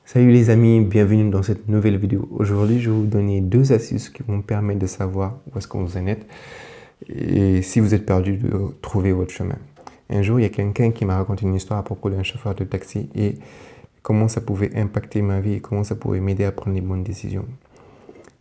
Salut les amis, bienvenue dans cette nouvelle vidéo. Aujourd'hui, je vais vous donner deux astuces qui vont permettre de savoir où est-ce que vous en êtes et si vous êtes perdu, de trouver votre chemin. Un jour, il y a quelqu'un qui m'a raconté une histoire à propos d'un chauffeur de taxi et comment ça pouvait impacter ma vie et comment ça pouvait m'aider à prendre les bonnes décisions.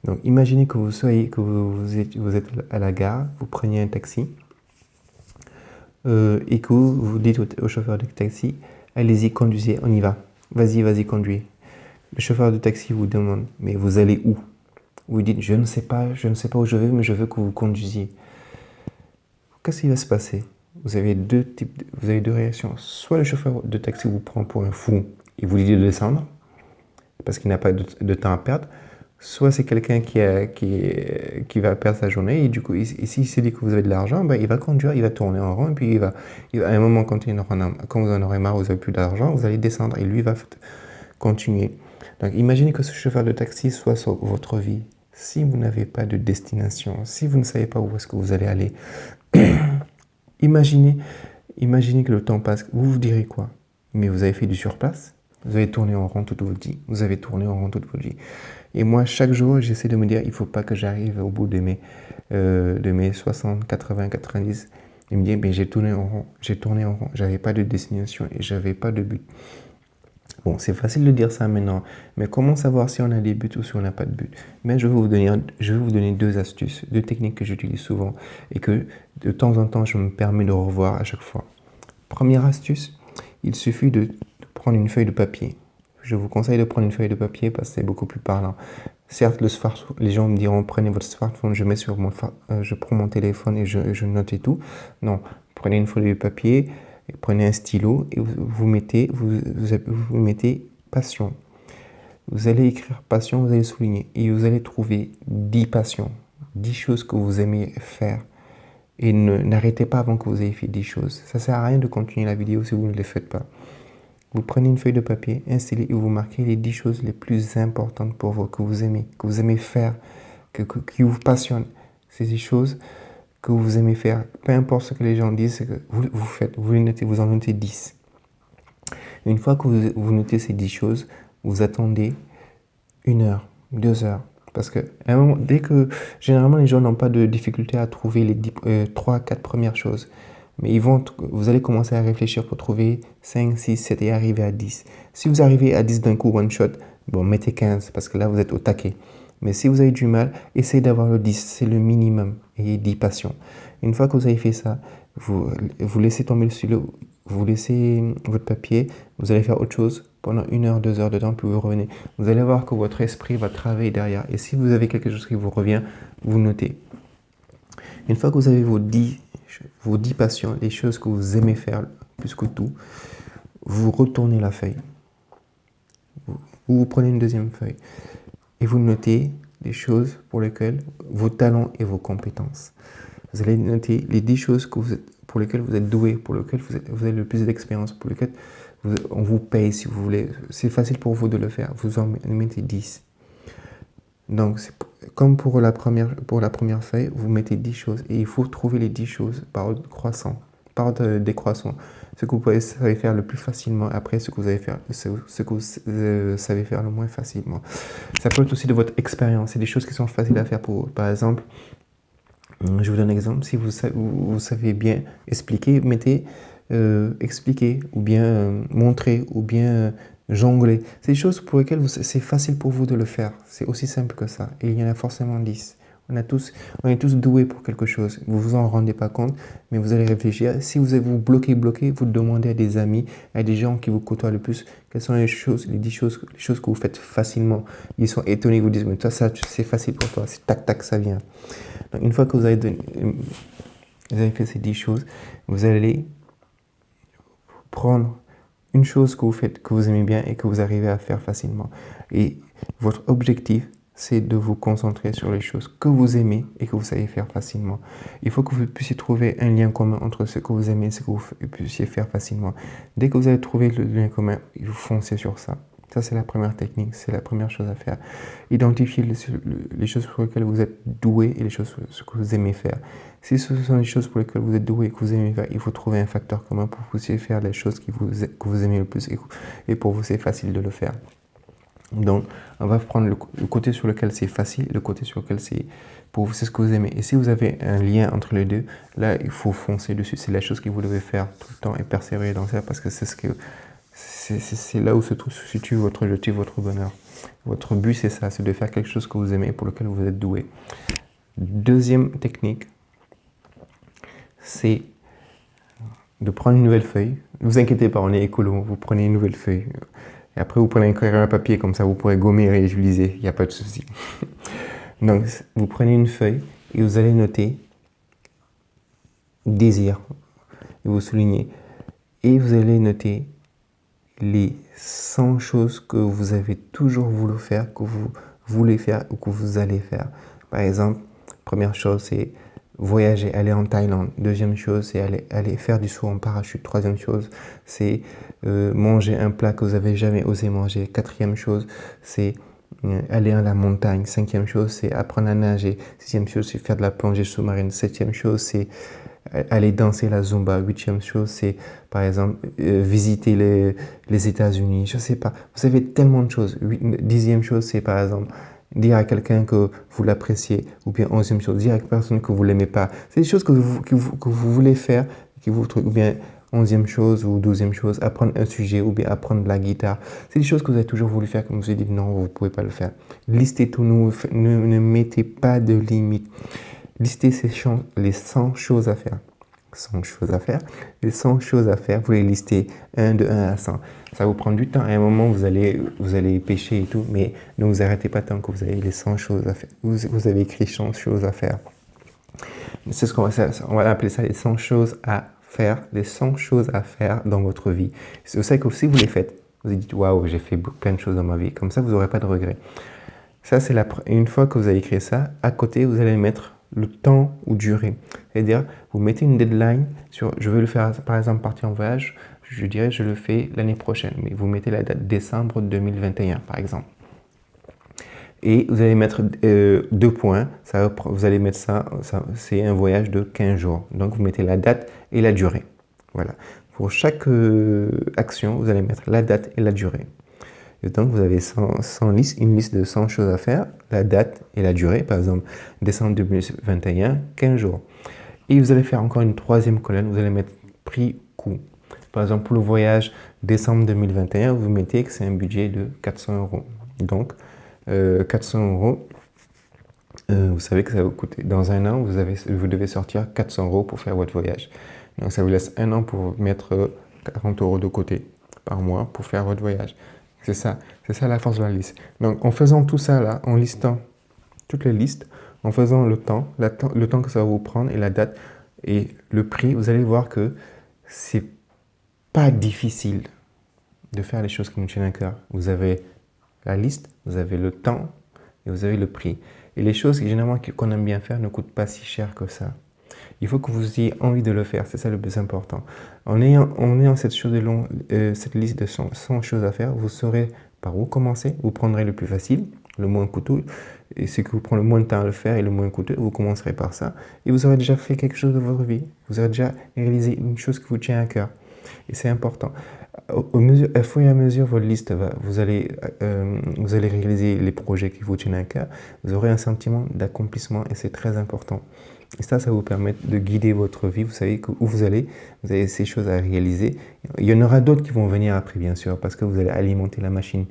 Donc, imaginez que vous êtes à la gare, vous preniez un taxi et que vous dites au chauffeur de taxi, allez-y, conduisez, on y va. Vas-y, conduis. Le chauffeur de taxi vous demande, mais vous allez où? Vous dites, je ne sais pas où je vais, mais je veux que vous conduisiez. Qu'est-ce qui va se passer? Vous avez deux réactions. Soit le chauffeur de taxi vous prend pour un fou et vous dit de descendre, parce qu'il n'a pas de temps à perdre. Soit c'est quelqu'un qui va perdre sa journée et du coup, s'il se dit que vous avez de l'argent, ben, il va conduire, il va tourner en rond et puis à un moment, quand vous en aurez marre, vous n'avez plus d'argent, vous allez descendre et lui va continuer. Donc, imaginez que ce chauffeur de taxi soit sur votre vie. Si vous n'avez pas de destination, si vous ne savez pas où est-ce que vous allez aller, imaginez que le temps passe. Vous vous direz quoi? Mais vous avez fait du surplace? Vous avez tourné en rond toute votre vie. Vous avez tourné en rond toute votre vie. Et moi, chaque jour, j'essaie de me dire, il ne faut pas que j'arrive au bout de mes 60, 80, 90. Et me dire, mais j'ai tourné en rond. J'avais pas de destination et j'avais pas de but. Bon, c'est facile de dire ça maintenant, mais comment savoir si on a des buts ou si on n'a pas de but? Mais je vais vous donner deux astuces, deux techniques que j'utilise souvent et que de temps en temps, je me permets de revoir à chaque fois. Première astuce, il suffit de prendre une feuille de papier. Je vous conseille de prendre une feuille de papier parce que c'est beaucoup plus parlant. Certes, le smartphone, les gens me diront, prenez votre smartphone, je prends mon téléphone et je note et tout. Non, prenez une feuille de papier, prenez un stylo et vous mettez passion. Vous allez écrire passion, vous allez souligner et vous allez trouver 10 passions, 10 choses que vous aimez faire. Et n'arrêtez pas avant que vous ayez fait 10 choses. Ça ne sert à rien de continuer la vidéo si vous ne les faites pas. Vous prenez une feuille de papier, un stylet et vous marquez les 10 choses les plus importantes pour vous, que vous aimez faire, qui vous passionnent. Ces 10 choses que vous aimez faire, peu importe ce que les gens disent, c'est que vous faites, vous en notez 10. Une fois que vous notez ces 10 choses, vous attendez 1 heure, 2 heures. Parce que à un moment, généralement, les gens n'ont pas de difficulté à trouver les 3, 4 premières choses. Mais vous allez commencer à réfléchir pour trouver 5, 6, 7 et arriver à 10. Si vous arrivez à 10 d'un coup, one shot, bon, mettez 15 parce que là, vous êtes au taquet. Mais si vous avez du mal, essayez d'avoir le 10, c'est le minimum. Ayez 10 passions. Une fois que vous avez fait ça, vous laissez tomber le stylo, vous laissez votre papier, vous allez faire autre chose pendant 1 heure, 2 heures de temps, puis vous revenez. Vous allez voir que votre esprit va travailler derrière. Et si vous avez quelque chose qui vous revient, vous notez. Une fois que vous avez vos 10 passions, les choses que vous aimez faire plus que tout, vous retournez la feuille. Vous prenez une deuxième feuille et vous notez les choses pour lesquelles vos talents et vos compétences. Vous allez noter les 10 choses pour lesquelles vous êtes doué, pour lesquelles vous avez le plus d'expérience, pour lesquelles on vous paye si vous voulez. C'est facile pour vous de le faire. Vous en mettez 10. Donc, comme pour la première feuille, vous mettez 10 choses et il faut trouver les 10 choses par ordre croissant, par ordre décroissant. Ce que vous savez faire le plus facilement, après ce que vous savez faire le moins facilement. Ça peut être aussi de votre expérience. C'est des choses qui sont faciles à faire pour vous. Par exemple, je vous donne un exemple. Si vous savez bien expliquer, mettez expliquer ou bien montrer ou bien jongler. C'est des choses pour lesquelles c'est facile pour vous de le faire. C'est aussi simple que ça. Et il y en a forcément 10. On est tous doués pour quelque chose. Vous vous en rendez pas compte, mais vous allez réfléchir. Si vous bloquez, vous demandez à des amis, à des gens qui vous côtoient le plus, quelles sont les 10 choses, les choses que vous faites facilement. Ils sont étonnés, ils vous disent, mais toi, ça, c'est facile pour toi. C'est tac, tac, ça vient. Donc, une fois que vous avez fait ces 10 choses, vous allez prendre une chose que vous faites, que vous aimez bien et que vous arrivez à faire facilement. Et votre objectif, c'est de vous concentrer sur les choses que vous aimez et que vous savez faire facilement. Il faut que vous puissiez trouver un lien commun entre ce que vous aimez et ce que vous puissiez faire facilement. Dès que vous avez trouvé le lien commun, vous foncez sur ça. Ça, c'est la première technique, c'est la première chose à faire. Identifiez les choses pour lesquelles vous êtes doué et les choses que vous aimez faire. Si ce sont les choses pour lesquelles vous êtes doué et que vous aimez faire, il faut trouver un facteur commun pour que vous puissiez faire les choses que vous aimez le plus et pour vous, c'est facile de le faire. Donc, on va prendre le côté sur lequel c'est facile, le côté sur lequel c'est pour vous, c'est ce que vous aimez. Et si vous avez un lien entre les deux, là, il faut foncer dessus. C'est la chose que vous devez faire tout le temps et persévérer dans ça parce que c'est là où se situe votre objectif, votre bonheur. Votre but, c'est ça, c'est de faire quelque chose que vous aimez et pour lequel vous êtes doué. Deuxième technique, c'est de prendre une nouvelle feuille. Ne vous inquiétez pas, on est écolo, vous prenez une nouvelle feuille. Et après, vous prenez un crayon à papier, comme ça, vous pourrez gommer et réutiliser, il n'y a pas de souci. Donc, vous prenez une feuille et vous allez noter désir, et vous soulignez. Et vous allez noter les 100 choses que vous avez toujours voulu faire, que vous voulez faire ou que vous allez faire. Par exemple, première chose, c'est voyager, aller en Thaïlande. Deuxième chose, c'est aller faire du saut en parachute. Troisième chose, c'est manger un plat que vous n'avez jamais osé manger. Quatrième chose, c'est aller à la montagne. Cinquième chose, c'est apprendre à nager. Sixième chose, c'est faire de la plongée sous-marine. Septième chose, c'est aller danser la Zumba. Huitième chose, c'est par exemple visiter les États-Unis. Je ne sais pas. Vous avez tellement de choses. Dixième chose, c'est par exemple dire à quelqu'un que vous l'appréciez. Ou bien onzième chose, dire à une personne que vous ne l'aimez pas. C'est des choses que vous voulez faire. Ou bien onzième chose ou douzième chose, apprendre un sujet ou bien apprendre la guitare. C'est des choses que vous avez toujours voulu faire, comme je vous ai dit, non, vous ne pouvez pas le faire. Listez tout, ne mettez pas de limite. Listez les 100 choses à faire. 100 choses à faire. Les 100 choses à faire, vous les listez de 1 à 100. Ça vous prend du temps. À un moment, vous allez pêcher et tout, mais ne vous arrêtez pas tant que vous avez les 100 choses à faire. Vous avez écrit 100 choses à faire. C'est ce qu'on va appeler ça les 100 choses à faire, les 100 choses à faire dans votre vie. C'est ça que si vous les faites, vous vous dites, waouh, j'ai fait plein de choses dans ma vie. Comme ça, vous n'aurez pas de regrets. Ça, c'est une fois que vous avez écrit ça, à côté, vous allez mettre le temps ou durée. C'est-à-dire, vous mettez une deadline sur, je veux le faire, par exemple, partir en voyage, je dirais, je le fais l'année prochaine. Mais vous mettez la date décembre 2021, par exemple. Et vous allez mettre 2 points. Vous allez mettre ça c'est un voyage de 15 jours. Donc, vous mettez la date et la durée. Voilà. Pour chaque action, vous allez mettre la date et la durée. Et donc, vous avez une liste de 100 choses à faire, la date et la durée. Par exemple, décembre 2021, 15 jours. Et vous allez faire encore une troisième colonne. Vous allez mettre prix, coût. Par exemple, pour le voyage décembre 2021, vous mettez que c'est un budget de 400 €. Donc, 400 €, vous savez que ça va vous coûter. Dans un an, vous devez sortir 400 € pour faire votre voyage. Donc, ça vous laisse un an pour mettre 40 € de côté par mois pour faire votre voyage. C'est ça la force de la liste. Donc, en faisant tout ça là, en listant toutes les listes, en faisant le temps que ça va vous prendre et la date et le prix, vous allez voir que c'est pas difficile de faire les choses qui nous tiennent à cœur. Vous avez la liste, vous avez le temps et vous avez le prix. Et les choses généralement qu'on aime bien faire ne coûtent pas si cher que ça. Il faut que vous ayez envie de le faire, c'est ça le plus important. En ayant cette liste de 100 choses à faire, vous saurez par où commencer. Vous prendrez le plus facile, le moins coûteux, et ce qui vous prend le moins de temps à le faire et le moins coûteux, vous commencerez par ça. Et vous aurez déjà fait quelque chose de votre vie. Vous aurez déjà réalisé une chose qui vous tient à cœur. Et c'est important. Au fur et à mesure, votre liste vous allez réaliser les projets qui vous tiennent à cœur. Vous aurez un sentiment d'accomplissement et c'est très important. Et ça vous permet de guider votre vie. Vous savez où vous avez ces choses à réaliser. Il y en aura d'autres qui vont venir après, bien sûr, parce que vous allez alimenter la machine.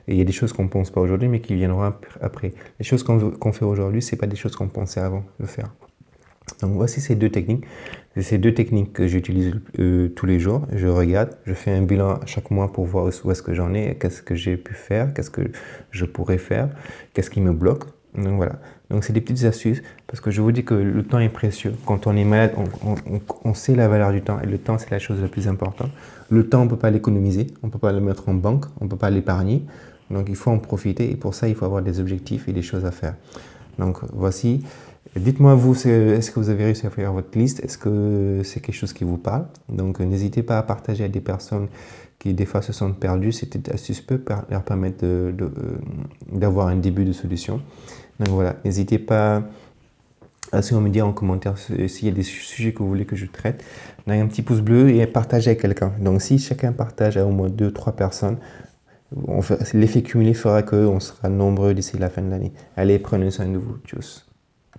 Et il y a des choses qu'on ne pense pas aujourd'hui, mais qui viendront après. Les choses qu'on fait aujourd'hui, ce n'est pas des choses qu'on pensait avant de faire. Donc voici ces deux techniques. C'est ces deux techniques que j'utilise tous les jours. Je regarde, je fais un bilan chaque mois pour voir où est-ce que j'en ai, qu'est-ce que j'ai pu faire, qu'est-ce que je pourrais faire, qu'est-ce qui me bloque. Donc voilà. Donc c'est des petites astuces parce que je vous dis que le temps est précieux. Quand on est malade, on sait la valeur du temps et le temps c'est la chose la plus importante. Le temps on ne peut pas l'économiser, on ne peut pas le mettre en banque, on ne peut pas l'épargner. Donc il faut en profiter et pour ça il faut avoir des objectifs et des choses à faire. Donc voici. Dites-moi vous, est-ce que vous avez réussi à faire votre liste? Est-ce que c'est quelque chose qui vous parle? Donc n'hésitez pas à partager à des personnes qui des fois se sentent perdues. Cette astuce peut leur permettre d'avoir un début de solution. Donc voilà, n'hésitez pas à me dire en commentaire s'il y a des sujets que vous voulez que je traite. Un petit pouce bleu et partagez avec quelqu'un. Donc si chacun partage à au moins 2-3 personnes, L'effet cumulé fera qu'on sera nombreux d'ici la fin de l'année. Allez, prenez soin de vous. Tchuss.